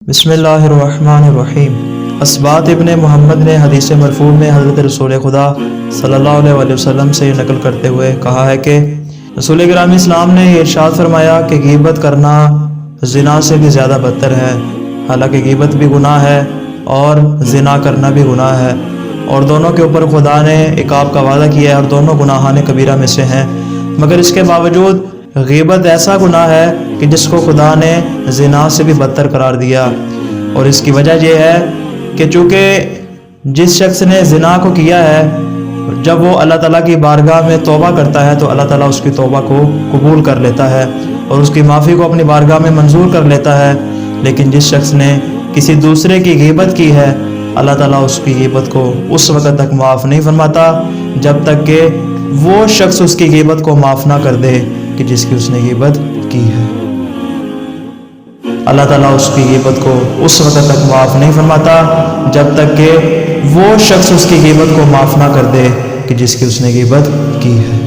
بسم اللہ الرحمن الرحیم۔ اسبات ابن محمد نے حدیث مرفوع میں حضرت رسول خدا صلی اللہ علیہ وسلم سے نقل کرتے ہوئے کہا ہے کہ رسول گرامی اسلام نے یہ ارشاد فرمایا کہ غیبت کرنا زنا سے بھی زیادہ بدتر ہے۔ حالانکہ غیبت بھی گناہ ہے اور زنا کرنا بھی گناہ ہے، اور دونوں کے اوپر خدا نے عقاب کا وعدہ کیا ہے، اور دونوں گناہان کبیرہ میں سے ہیں۔ مگر اس کے باوجود غیبت ایسا گناہ ہے کہ جس کو خدا نے زنا سے بھی بدتر قرار دیا، اور اس کی وجہ یہ ہے کہ چونکہ جس شخص نے زنا کو کیا ہے، جب وہ اللہ تعالیٰ کی بارگاہ میں توبہ کرتا ہے تو اللہ تعالیٰ اس کی توبہ کو قبول کر لیتا ہے اور اس کی معافی کو اپنی بارگاہ میں منظور کر لیتا ہے۔ لیکن جس شخص نے کسی دوسرے کی غیبت کی ہے، اللہ تعالیٰ اس کی غیبت کو اس وقت تک معاف نہیں فرماتا جب تک کہ وہ شخص اس کی غیبت کو معاف نہ کر دے کہ جس کی اس نے غیبت کی ہے۔ اللہ تعالیٰ اس کی غیبت کو اس وقت تک معاف نہیں فرماتا جب تک کہ وہ شخص اس کی غیبت کو معاف نہ کر دے کہ جس کی اس نے غیبت کی ہے۔